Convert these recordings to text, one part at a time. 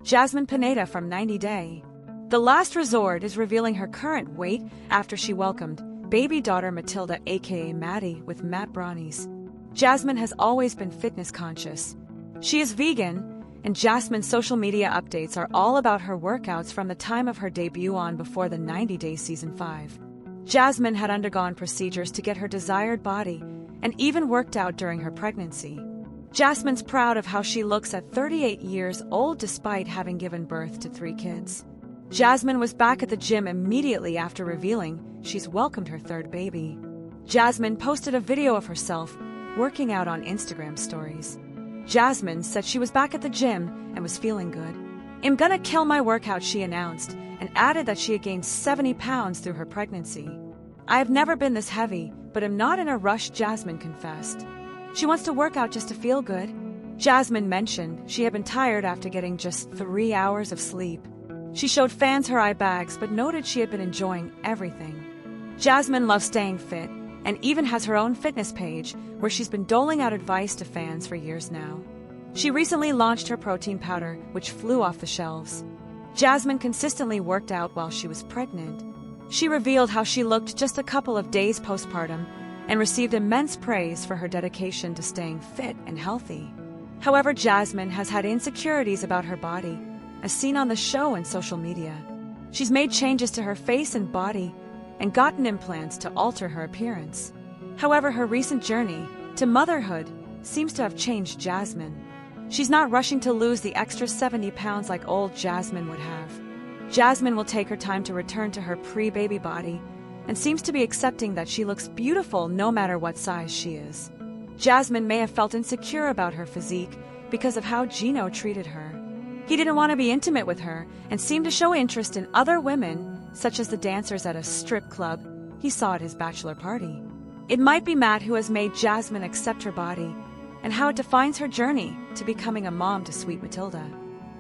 Jasmine Pineda from 90 Day. The Last Resort is revealing her current weight after she welcomed baby daughter Matilda aka Maddie with Matt brownies. Jasmine has always been fitness conscious. She is vegan, and Jasmine's social media updates are all about her workouts from the time of her debut on Before the 90 Day Season 5. Jasmine had undergone procedures to get her desired body and even worked out during her pregnancy. Jasmine's proud of how she looks at 38 years old despite having given birth to 3 kids. Jasmine was back at the gym immediately after revealing she's welcomed her 3rd baby. Jasmine posted a video of herself working out on Instagram stories. Jasmine said she was back at the gym and was feeling good. "I'm gonna kill my workout," she announced, and added that she had gained 70 pounds through her pregnancy. "I have never been this heavy, but am not in a rush," Jasmine confessed. She wants to work out just to feel good. Jasmine mentioned she had been tired after getting just 3 hours of sleep. She showed fans her eye bags but noted she had been enjoying everything. Jasmine loves staying fit and even has her own fitness page where she's been doling out advice to fans for years now. She recently launched her protein powder, which flew off the shelves. Jasmine consistently worked out while she was pregnant. She revealed how she looked just a couple of days postpartum and received immense praise for her dedication to staying fit and healthy. However, Jasmine has had insecurities about her body, as seen on the show and social media. She's made changes to her face and body and gotten implants to alter her appearance. However, her recent journey to motherhood seems to have changed Jasmine. She's not rushing to lose the extra 70 pounds like old Jasmine would have. Jasmine will take her time to return to her pre-baby body and seems to be accepting that she looks beautiful no matter what size she is. Jasmine may have felt insecure about her physique because of how Gino treated her. He didn't want to be intimate with her and seemed to show interest in other women, such as the dancers at a strip club he saw at his bachelor party. It might be Matt who has made Jasmine accept her body and how it defines her journey to becoming a mom to sweet Matilda.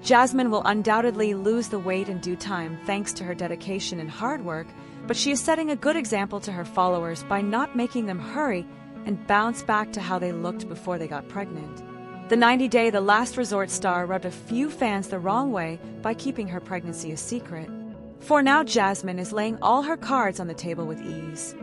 Jasmine will undoubtedly lose the weight in due time thanks to her dedication and hard work, but she is setting a good example to her followers by not making them hurry and bounce back to how they looked before they got pregnant. The 90 Day The Last Resort star rubbed a few fans the wrong way by keeping her pregnancy a secret. For now, Jasmine is laying all her cards on the table with ease.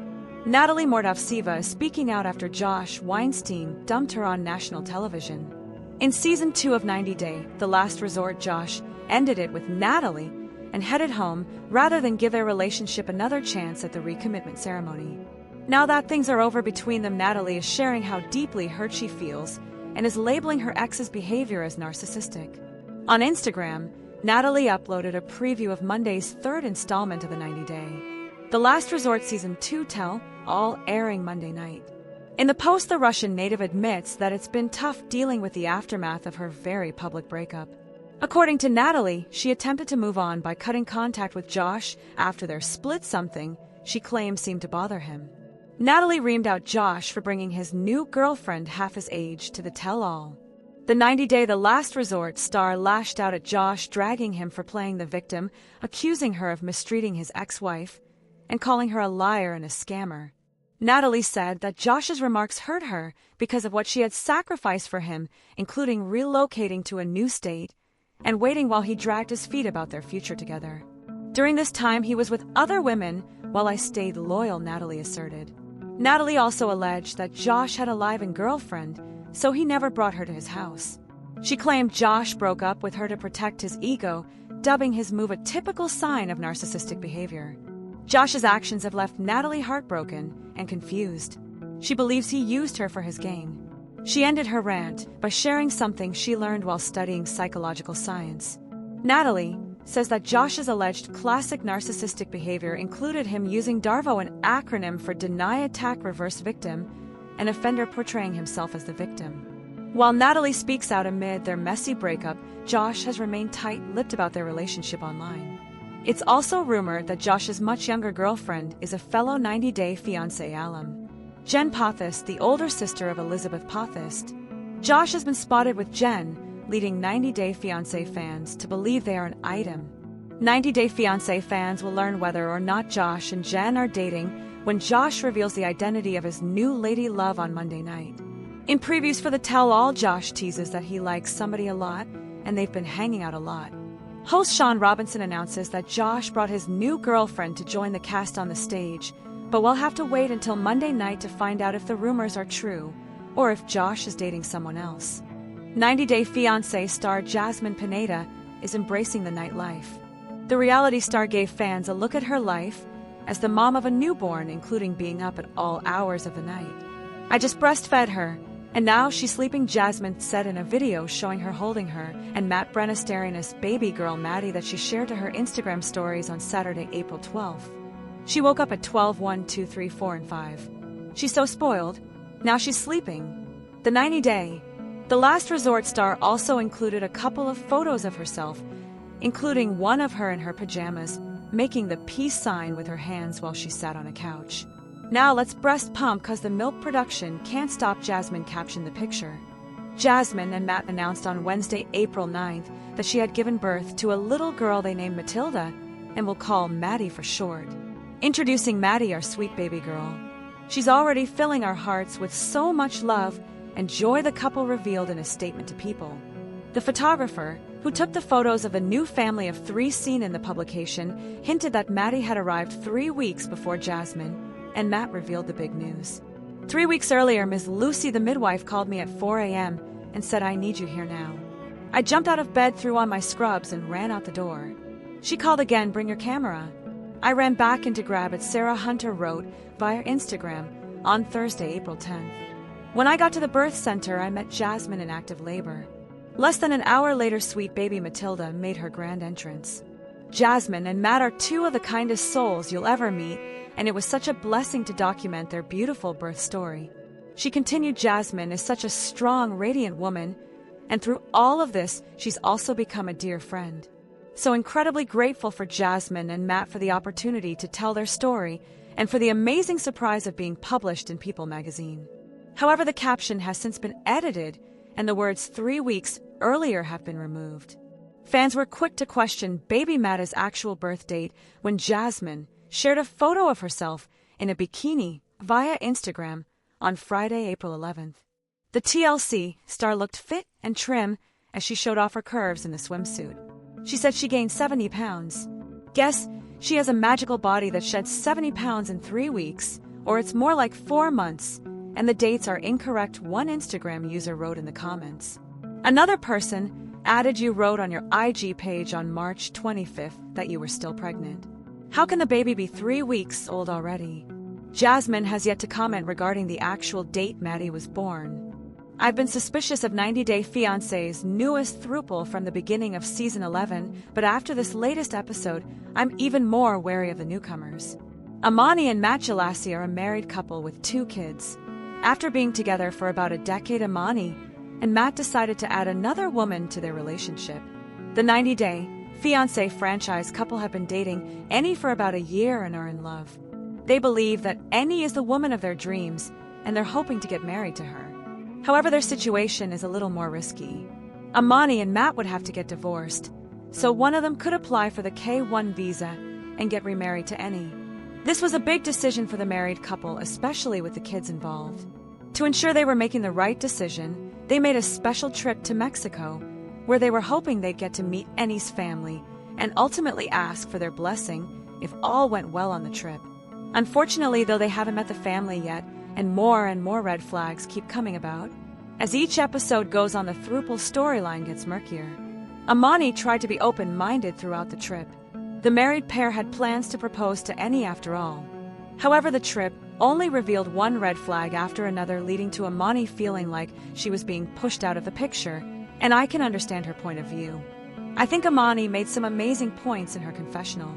Natalie Mordavtseva is speaking out after Josh Weinstein dumped her on national television. In Season 2 of 90 Day The Last Resort, Josh ended it with Natalie and headed home rather than give their relationship another chance at the recommitment ceremony. Now that things are over between them, Natalie is sharing how deeply hurt she feels and is labeling her ex's behavior as narcissistic. On Instagram, Natalie uploaded a preview of Monday's 3rd installment of the 90 Day The Last Resort Season 2 all airing Monday night. In the post, the Russian native admits that it's been tough dealing with the aftermath of her very public breakup. According to Natalie, she attempted to move on by cutting contact with Josh after their split, something she claims seemed to bother him. Natalie reamed out Josh for bringing his new girlfriend half his age to the tell-all. The 90 Day The Last Resort star lashed out at Josh, dragging him for playing the victim, accusing her of mistreating his ex-wife, and calling her a liar and a scammer. Natalie said that Josh's remarks hurt her because of what she had sacrificed for him, including relocating to a new state and waiting while he dragged his feet about their future together. During this time, he was with other women while I stayed loyal, Natalie asserted. Natalie also alleged that Josh had a live-in girlfriend, so he never brought her to his house. She claimed Josh broke up with her to protect his ego, dubbing his move a typical sign of narcissistic behavior. Josh's actions have left Natalie heartbroken and confused. She believes he used her for his gain. She ended her rant by sharing something she learned while studying psychological science. Natalie says that Josh's alleged classic narcissistic behavior included him using DARVO, an acronym for Deny Attack Reverse Victim, an offender portraying himself as the victim. While Natalie speaks out amid their messy breakup, Josh has remained tight-lipped about their relationship online. It's also rumored that Josh's much younger girlfriend is a fellow 90 Day Fiancé alum, Jen Pothist, the older sister of Elizabeth Pothist. Josh has been spotted with Jen, leading 90 Day Fiancé fans to believe they are an item. 90 Day Fiancé fans will learn whether or not Josh and Jen are dating when Josh reveals the identity of his new lady love on Monday night. In previews for the tell-all, Josh teases that he likes somebody a lot and they've been hanging out a lot. Host Sean Robinson announces that Josh brought his new girlfriend to join the cast on the stage, but we'll have to wait until Monday night to find out if the rumors are true or if Josh is dating someone else. 90 Day Fiancé star Jasmine is embracing the nightlife. The reality star gave fans a look at her life as the mom of a newborn, including being up at all hours of the night. "I just breastfed her, and now she's sleeping," Jasmine said in a video showing her holding her and Matt Brenna-Starinas' baby girl Maddie that she shared to her Instagram stories on Saturday, April 12th. She woke up at 12, 1, 2, 3, 4, and 5. "She's so spoiled. Now she's sleeping." The 90 Day. The Last Resort star also included a couple of photos of herself, including one of her in her pajamas, making the peace sign with her hands while she sat on a couch. "Now let's breast pump 'cause the milk production can't stop," Jasmine captioned the picture. Jasmine and Matt announced on Wednesday, April 9th, that she had given birth to a little girl they named Matilda and will call Maddie for short. Introducing Maddie, our sweet baby girl. "She's already filling our hearts with so much love and joy," the couple revealed in a statement to People. The photographer, who took the photos of the new family of 3 seen in the publication, hinted that Maddie had arrived 3 weeks before Jasmine, and Matt revealed the big news. 3 weeks earlier, Ms. Lucy, the midwife, called me at 4 a.m. and said, "I need you here now." I jumped out of bed, threw on my scrubs, and ran out the door. She called again, "Bring your camera." I ran back in to grab it, Sarah Hunter wrote via Instagram on Thursday, April 10th. When I got to the birth center, I met Jasmine in active labor. Less than an hour later, sweet baby Matilda made her grand entrance. Jasmine and Matt are 2 of the kindest souls you'll ever meet, and it was such a blessing to document their beautiful birth story. She continued, "Jasmine is such a strong, radiant woman, and through all of this, she's also become a dear friend. So incredibly grateful for Jasmine and Matt for the opportunity to tell their story and for the amazing surprise of being published in People magazine." However, the caption has since been edited, and the words 3 weeks earlier have been removed. Fans were quick to question baby Matt's actual birth date when Jasmine shared a photo of herself in a bikini via Instagram on Friday, April 11th. The TLC star looked fit and trim as she showed off her curves in the swimsuit. She said she gained 70 pounds. Guess she has a magical body that sheds 70 pounds in 3 weeks, or it's more like 4 months, and the dates are incorrect, one Instagram user wrote in the comments. Another person added, "You wrote on your IG page on March 25th that you were still pregnant. How can the baby be 3 weeks old already?" Jasmine has yet to comment regarding the actual date Maddie was born. "I've been suspicious of 90 Day Fiancé's newest throuple from the beginning of season 11, but after this latest episode, I'm even more wary of the newcomers." Amani and Matt Jlassi are a married couple with 2 kids. After being together for about a decade, Amani and Matt decided to add another woman to their relationship. The 90 Day Fiancé franchise couple have been dating Annie for about a year and are in love. They believe that Annie is the woman of their dreams, and they're hoping to get married to her. However, their situation is a little more risky. Amani and Matt would have to get divorced, so one of them could apply for the K-1 visa and get remarried to Annie. This was a big decision for the married couple, especially with the kids involved. To ensure they were making the right decision, they made a special trip to Mexico, where they were hoping they'd get to meet Annie's family and ultimately ask for their blessing if all went well on the trip. Unfortunately, though, they haven't met the family yet, and more red flags keep coming about. As each episode goes on, the Throuple storyline gets murkier. Amani tried to be open-minded throughout the trip. The married pair had plans to propose to Annie after all. However, the trip only revealed one red flag after another, leading to Amani feeling like she was being pushed out of the picture, and I can understand her point of view. I think Amani made some amazing points in her confessional.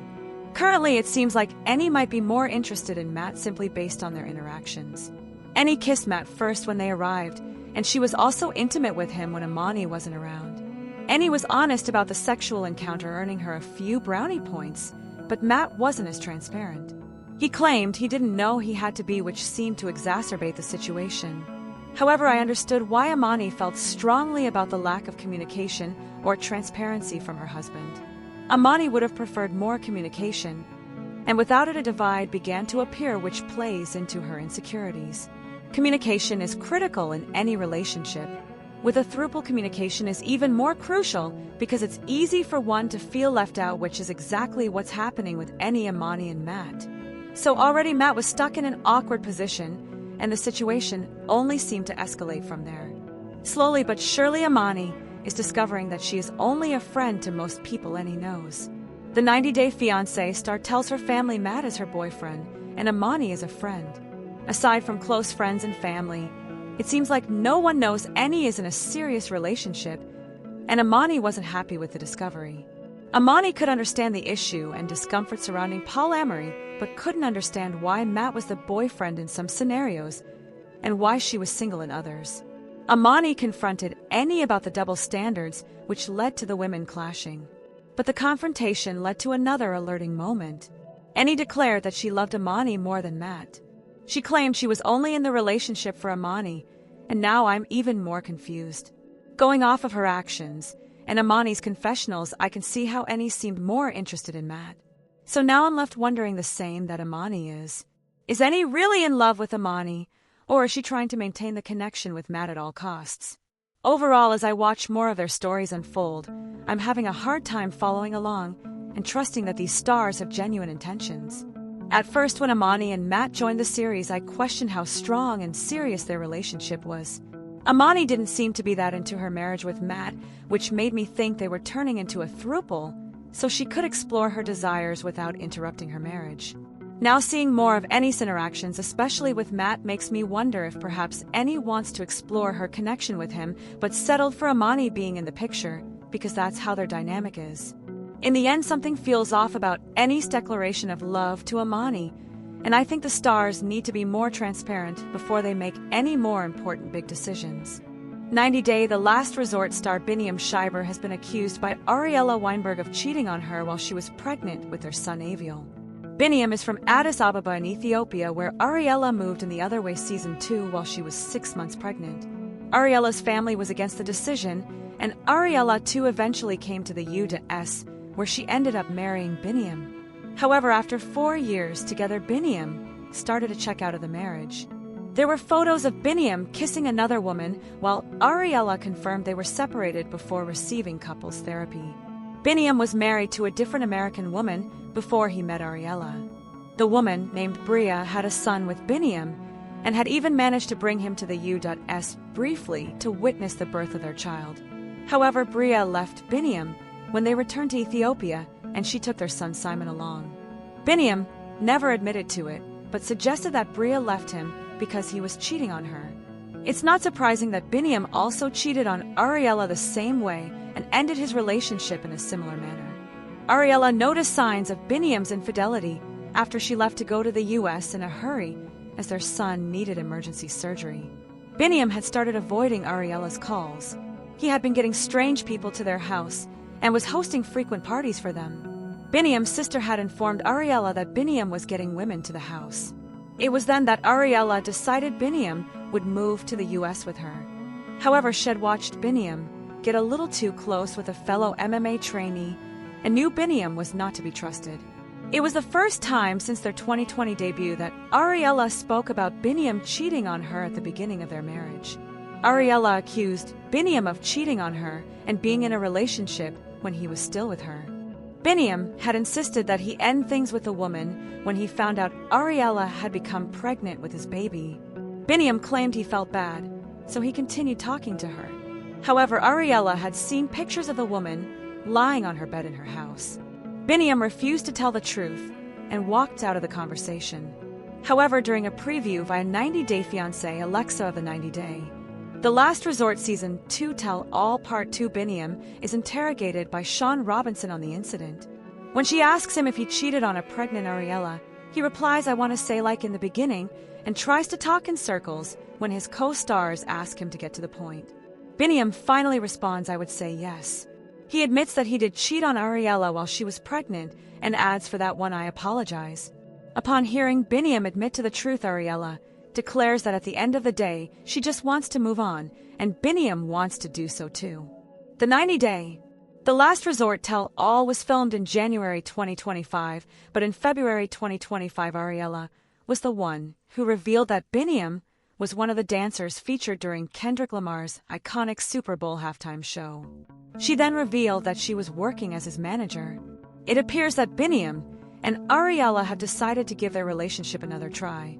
Currently, it seems like Annie might be more interested in Matt simply based on their interactions. Annie kissed Matt first when they arrived, and she was also intimate with him when Amani wasn't around. Annie was honest about the sexual encounter, earning her a few brownie points, but Matt wasn't as transparent. He claimed he didn't know he had to be, which seemed to exacerbate the situation. However, I understood why Amani felt strongly about the lack of communication or transparency from her husband. Amani would have preferred more communication, and without it a divide began to appear, which plays into her insecurities. Communication is critical in any relationship, with a throuple, communication is even more crucial because it's easy for one to feel left out, which is exactly what's happening with any Amani and Matt. So already Matt was stuck in an awkward position, and the situation only seemed to escalate from there. Slowly but surely, Amani is discovering that she is only a friend to most people, and he knows. The 90-day fiancé star tells her family Matt is her boyfriend, and Amani is a friend. Aside from close friends and family, it seems like no one knows any is in a serious relationship, and Amani wasn't happy with the discovery. Amani could understand the issue and discomfort surrounding polyamory, but couldn't understand why Matt was the boyfriend in some scenarios and why she was single in others. Amani confronted Annie about the double standards, which led to the women clashing. But the confrontation led to another alerting moment. Annie declared that she loved Amani more than Matt. She claimed she was only in the relationship for Amani, and now I'm even more confused. Going off of her actions and Amani's confessionals, I can see how Annie seemed more interested in Matt. So now I'm left wondering the same that Amani is. Is Annie really in love with Amani, or is she trying to maintain the connection with Matt at all costs? Overall, as I watch more of their stories unfold, I'm having a hard time following along and trusting that these stars have genuine intentions. At first, when Amani and Matt joined the series, I questioned how strong and serious their relationship was. Amani didn't seem to be that into her marriage with Matt, which made me think they were turning into a throuple, so she could explore her desires without interrupting her marriage. Now seeing more of Annie's interactions, especially with Matt, makes me wonder if perhaps Annie wants to explore her connection with him, but settled for Amani being in the picture, because that's how their dynamic is. In the end, something feels off about Annie's declaration of love to Amani, and I think the stars need to be more transparent before they make any more important big decisions. 90-day The Last Resort star Biniyam Schreiber has been accused by Ariela Weinberg of cheating on her while she was pregnant with their son Aviel. Biniyam is from Addis Ababa in Ethiopia, where Ariela moved in The Other Way Season 2 while she was 6 months pregnant. Ariela's family was against the decision, and Ariela too eventually came to the U.S., where she ended up marrying Biniyam. However, after 4 years together, Biniyam started to check out of the marriage. There were photos of Biniyam kissing another woman, while Ariela confirmed they were separated before receiving couples therapy. Biniyam was married to a different American woman before he met Ariela. The woman, named Bria, had a son with Biniyam and had even managed to bring him to the U.S. briefly to witness the birth of their child. However, Bria left Biniyam when they returned to Ethiopia, and she took their son Simon along. Biniyam never admitted to it, but suggested that Bria left him because he was cheating on her. It's not surprising that Biniyam also cheated on Ariela the same way and ended his relationship in a similar manner. Ariela noticed signs of Biniyam's infidelity after she left to go to the U.S. in a hurry as their son needed emergency surgery. Biniyam had started avoiding Ariela's calls. He had been getting strange people to their house and was hosting frequent parties for them. Biniyam's sister had informed Ariela that Biniyam was getting women to the house. It was then that Ariela decided Biniyam would move to the U.S. with her. However, she had watched Biniyam get a little too close with a fellow MMA trainee and knew Biniyam was not to be trusted. It was the first time since their 2020 debut that Ariela spoke about Biniyam cheating on her at the beginning of their marriage. Ariela accused Biniyam of cheating on her and being in a relationship when he was still with her. Biniyam had insisted that he end things with the woman when he found out Ariela had become pregnant with his baby. Biniyam claimed he felt bad, so he continued talking to her. However, Ariela had seen pictures of the woman lying on her bed in her house. Biniyam refused to tell the truth and walked out of the conversation. However, during a preview via 90-Day Fiancé Alexa of the 90-Day, The Last Resort Season 2 Tell All Part 2, Biniyam is interrogated by Sean Robinson on the incident. When she asks him if he cheated on a pregnant Ariela, he replies, "I want to say like in the beginning," and tries to talk in circles when his co-stars ask him to get to the point. Biniyam finally responds, "I would say yes." He admits that he did cheat on Ariela while she was pregnant and adds, "For that one I apologize." Upon hearing Biniyam admit to the truth, Ariela declares that at the end of the day, she just wants to move on, and Biniyam wants to do so too. The 90-Day The Last Resort Tell All was filmed in January 2025, but in February 2025 Ariela was the one who revealed that Biniyam was one of the dancers featured during Kendrick Lamar's iconic Super Bowl halftime show. She then revealed that she was working as his manager. It appears that Biniyam and Ariela have decided to give their relationship another try.